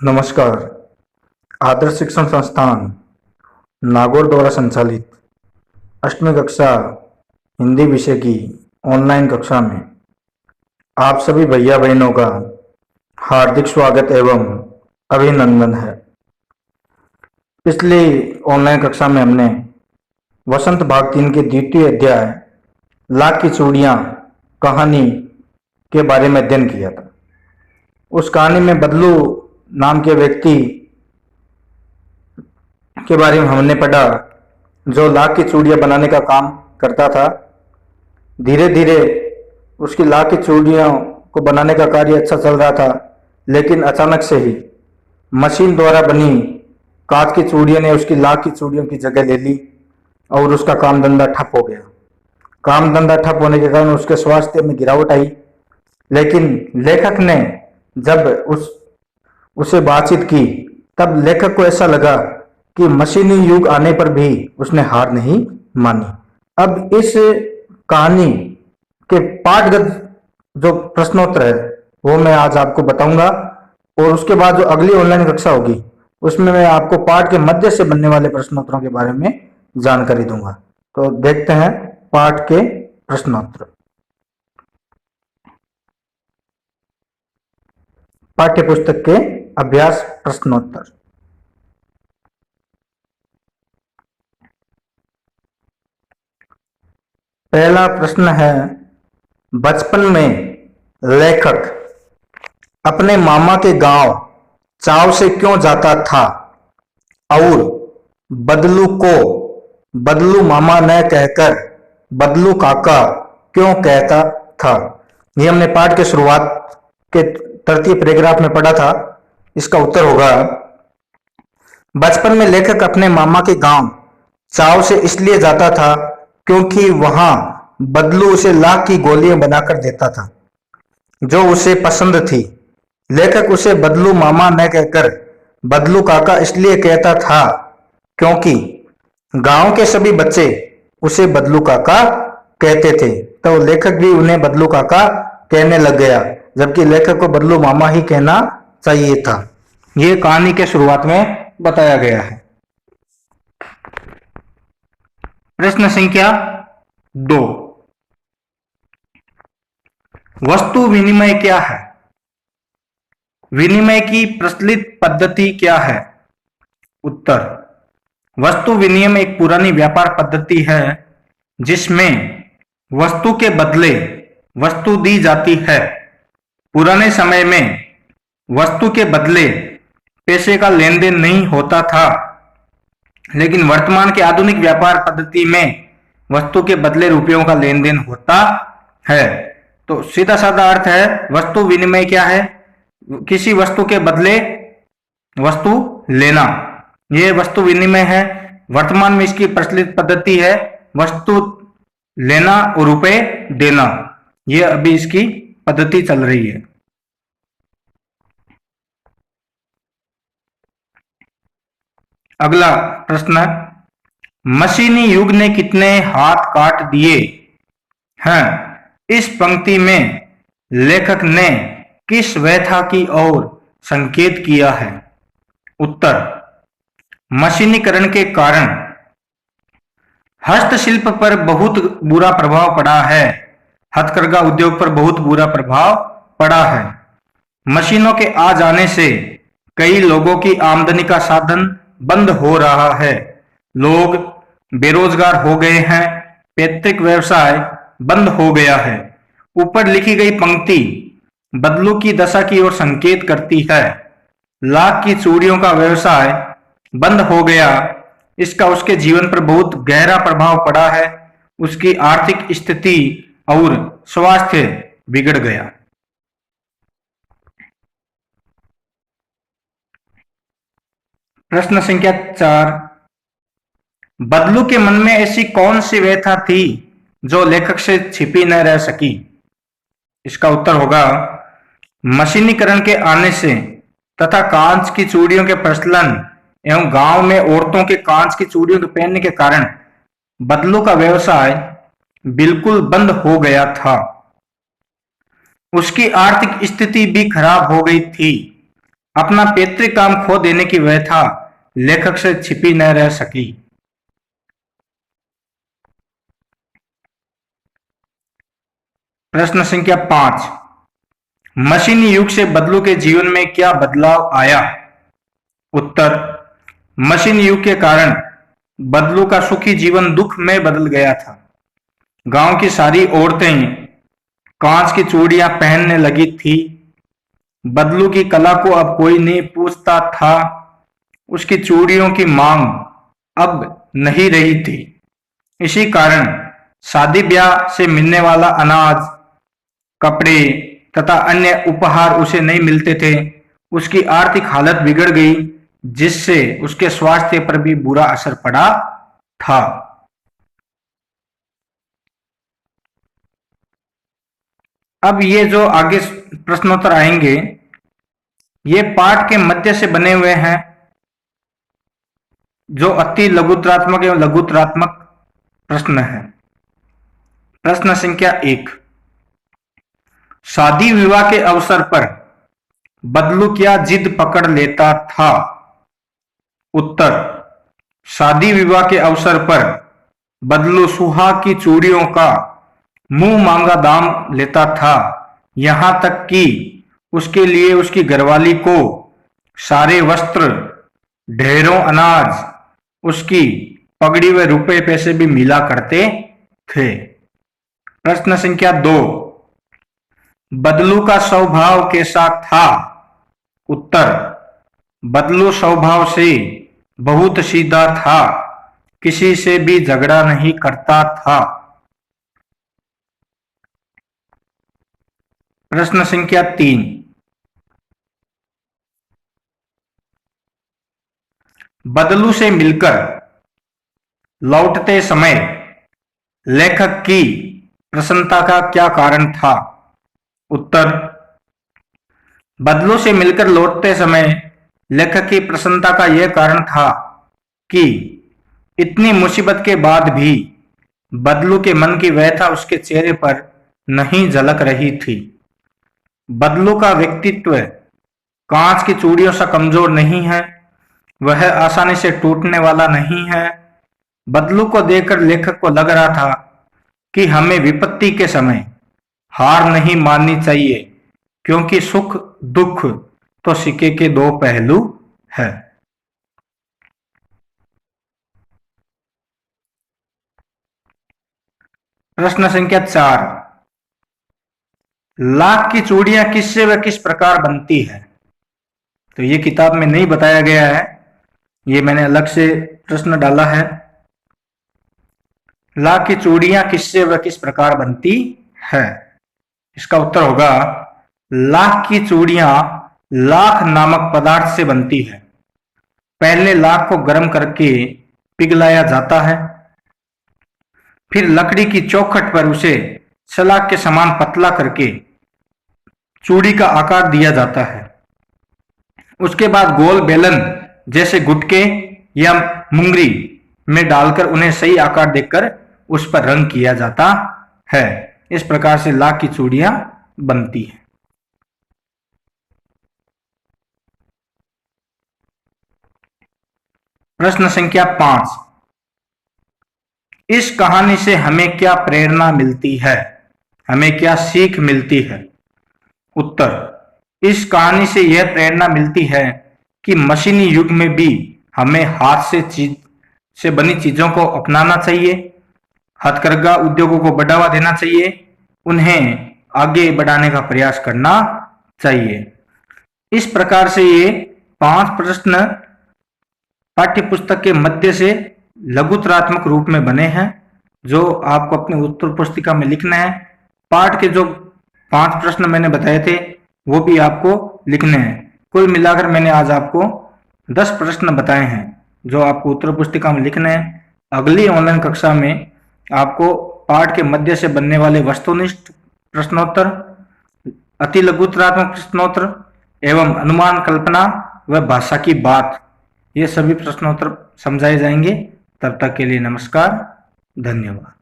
नमस्कार। आदर्श शिक्षण संस्थान नागौर द्वारा संचालित अष्टमी कक्षा हिंदी विषय की ऑनलाइन कक्षा में आप सभी भैया बहनों का हार्दिक स्वागत एवं अभिनंदन है। पिछली ऑनलाइन कक्षा में हमने वसंत भाग 3 के द्वितीय अध्याय लाख की चूड़ियां कहानी के बारे में अध्ययन किया था। उस कहानी में बदलू नाम के व्यक्ति के बारे में हमने पढ़ा जो लाख की चूड़ियां बनाने का काम करता था। धीरे धीरे उसकी लाख की चूड़ियों को बनाने का कार्य अच्छा चल रहा था, लेकिन अचानक से ही मशीन द्वारा बनी कांच की चूड़ियों ने उसकी लाख की चूड़ियों की जगह ले ली और उसका काम धंधा ठप हो गया। काम धंधा ठप होने के कारण उसके स्वास्थ्य में गिरावट आई। लेकिन लेखक ने जब उसे बातचीत की तब लेखक को ऐसा लगा कि मशीनी युग आने पर भी उसने हार नहीं मानी। अब इस कहानी के पाठगत जो प्रश्नोत्तर है वो मैं आज आपको बताऊंगा, और उसके बाद जो अगली ऑनलाइन कक्षा होगी उसमें मैं आपको पाठ के मध्य से बनने वाले प्रश्नोत्तरों के बारे में जानकारी दूंगा। तो देखते हैं पाठ के प्रश्नोत्तर। पाठ्य पुस्तक के अभ्यास प्रश्नोत्तर। पहला प्रश्न है, बचपन में लेखक अपने मामा के गांव चाव से क्यों जाता था और बदलू को बदलू मामा न कहकर बदलू काका क्यों कहता था? ये हमने पाठ के शुरुआत के तृतीय पैराग्राफ में पढ़ा था। इसका उत्तर होगा, बचपन में लेखक अपने मामा के गांव चाव से इसलिए जाता था क्योंकि वहां बदलू उसे लाख की गोलियां बनाकर देता था जो उसे पसंद थी। लेखक उसे बदलू मामा न कहकर बदलू काका इसलिए कहता था क्योंकि गांव के सभी बच्चे उसे बदलू काका कहते थे, तो लेखक भी उन्हें बदलू काका कहने लग गया, जबकि लेखक को बदलू मामा ही कहना चाहिए था। यह कहानी के शुरुआत में बताया गया है। प्रश्न संख्या 2, वस्तु विनिमय क्या है? विनिमय की प्रचलित पद्धति क्या है? उत्तर, वस्तु विनिमय एक पुरानी व्यापार पद्धति है जिसमें वस्तु के बदले वस्तु दी जाती है। पुराने समय में वस्तु के बदले पैसे का लेन देन नहीं होता था, लेकिन वर्तमान के आधुनिक व्यापार पद्धति में वस्तु के बदले रुपयों का लेन देन होता है। तो सीधा साधा अर्थ है, वस्तु विनिमय क्या है? किसी वस्तु के बदले वस्तु लेना, यह वस्तु विनिमय है। वर्तमान में इसकी प्रचलित पद्धति है वस्तु लेना और रुपए देना, यह अभी इसकी पद्धति चल रही है। अगला प्रश्न, मशीनी युग ने कितने हाथ काट दिए हैं? इस पंक्ति में लेखक ने किस व्यथा की ओर संकेत किया है? उत्तर, मशीनीकरण के कारण हस्तशिल्प पर बहुत बुरा प्रभाव पड़ा है। हथकरघा उद्योग पर बहुत बुरा प्रभाव पड़ा है। मशीनों के आ जाने से कई लोगों की आमदनी का साधन बंद हो रहा है। लोग बेरोजगार हो गए हैं। पैतृक व्यवसाय बंद हो गया है। ऊपर लिखी गई पंक्ति बदलू की दशा की ओर संकेत करती है। लाख की चूड़ियों का व्यवसाय बंद हो गया, इसका उसके जीवन पर बहुत गहरा प्रभाव पड़ा है। उसकी आर्थिक स्थिति और स्वास्थ्य बिगड़ गया। प्रश्न संख्या 4, बदलू के मन में ऐसी कौन सी व्यथा थी जो लेखक से छिपी न रह सकी? इसका उत्तर होगा, मशीनीकरण के आने से तथा कांच की चूड़ियों के प्रचलन एवं गांव में औरतों के कांच की चूड़ियों के पहनने के कारण बदलू का व्यवसाय बिल्कुल बंद हो गया था। उसकी आर्थिक स्थिति भी खराब हो गई थी। अपना पैतृक काम खो देने की व्यथा लेखक से छिपी न रह सकी। प्रश्न संख्या 5, मशीनी युग से बदलू के जीवन में क्या बदलाव आया? उत्तर, मशीन युग के कारण बदलू का सुखी जीवन दुख में बदल गया था। गांव की सारी औरतें कांच की चूड़ियां पहनने लगी थी। बदलू की कला को अब कोई नहीं पूछता था। उसकी चूड़ियों की मांग अब नहीं रही थी। इसी कारण शादी ब्याह से मिलने वाला अनाज, कपड़े तथा अन्य उपहार उसे नहीं मिलते थे। उसकी आर्थिक हालत बिगड़ गई, जिससे उसके स्वास्थ्य पर भी बुरा असर पड़ा था। अब ये जो आगे प्रश्नोत्तर आएंगे, ये पाठ के मध्य से बने हुए हैं, जो अति लघुतरात्मक एवं लघुतरात्मक प्रश्न है। प्रश्न संख्या 1, शादी विवाह के अवसर पर बदलू क्या जिद पकड़ लेता था? उत्तर, शादी विवाह के अवसर पर बदलू सुहाग की चूड़ियों का मुंह मांगा दाम लेता था। यहां तक कि उसके लिए उसकी घरवाली को सारे वस्त्र, ढेरों अनाज, उसकी पगड़ी व रुपए पैसे भी मिला करते थे। प्रश्न संख्या 2, बदलू का स्वभाव कैसा था? उत्तर, बदलू स्वभाव से बहुत सीधा था, किसी से भी झगड़ा नहीं करता था। प्रश्न संख्या 3, बदलू से मिलकर लौटते समय लेखक की प्रसन्नता का क्या कारण था? उत्तर, बदलू से मिलकर लौटते समय लेखक की प्रसन्नता का यह कारण था कि इतनी मुसीबत के बाद भी बदलू के मन की व्यथा उसके चेहरे पर नहीं झलक रही थी। बदलू का व्यक्तित्व कांच की चूड़ियों सा कमजोर नहीं है, वह आसानी से टूटने वाला नहीं है। बदलू को देखकर लेखक को लग रहा था कि हमें विपत्ति के समय हार नहीं माननी चाहिए, क्योंकि सुख दुख तो सिक्के के दो पहलू है। प्रश्न संख्या 4, लाख की चूड़ियां किससे व किस प्रकार बनती है? तो ये किताब में नहीं बताया गया है, ये मैंने अलग से प्रश्न डाला है। लाख की चूड़ियां किससे व किस प्रकार बनती है? इसका उत्तर होगा, लाख की चूड़ियां लाख नामक पदार्थ से बनती है। पहले लाख को गर्म करके पिघलाया जाता है, फिर लकड़ी की चौखट पर उसे सलाख के समान पतला करके चूड़ी का आकार दिया जाता है। उसके बाद गोल बेलन जैसे गुटके या मुंगरी में डालकर उन्हें सही आकार देकर उस पर रंग किया जाता है। इस प्रकार से लाख की चूड़ियां बनती हैं। प्रश्न संख्या 5, इस कहानी से हमें क्या प्रेरणा मिलती है? हमें क्या सीख मिलती है? उत्तर, इस कहानी से यह प्रेरणा मिलती है कि मशीनी युग में भी हमें हाथ से बनी चीजों को अपनाना चाहिए, हथकरघा उद्योगों को बढ़ावा देना चाहिए, उन्हें आगे बढ़ाने का प्रयास करना चाहिए। इस प्रकार से ये 5 प्रश्न पाठ्य पुस्तक के मध्य से लघुतरात्मक रूप में बने हैं, जो आपको अपनी उत्तर पुस्तिका में लिखना है। पाठ के जो 5 प्रश्न मैंने बताए थे वो भी आपको लिखने हैं। कुल मिलाकर मैंने आज आपको 10 प्रश्न बताए हैं जो आपको उत्तर पुस्तिका में लिखने हैं। अगली ऑनलाइन कक्षा में आपको पाठ के मध्य से बनने वाले वस्तुनिष्ठ प्रश्नोत्तर, अति लघुतरात्मक प्रश्नोत्तर एवं अनुमान, कल्पना व भाषा की बात, ये सभी प्रश्नोत्तर समझाए जाएंगे। तब तक के लिए नमस्कार, धन्यवाद।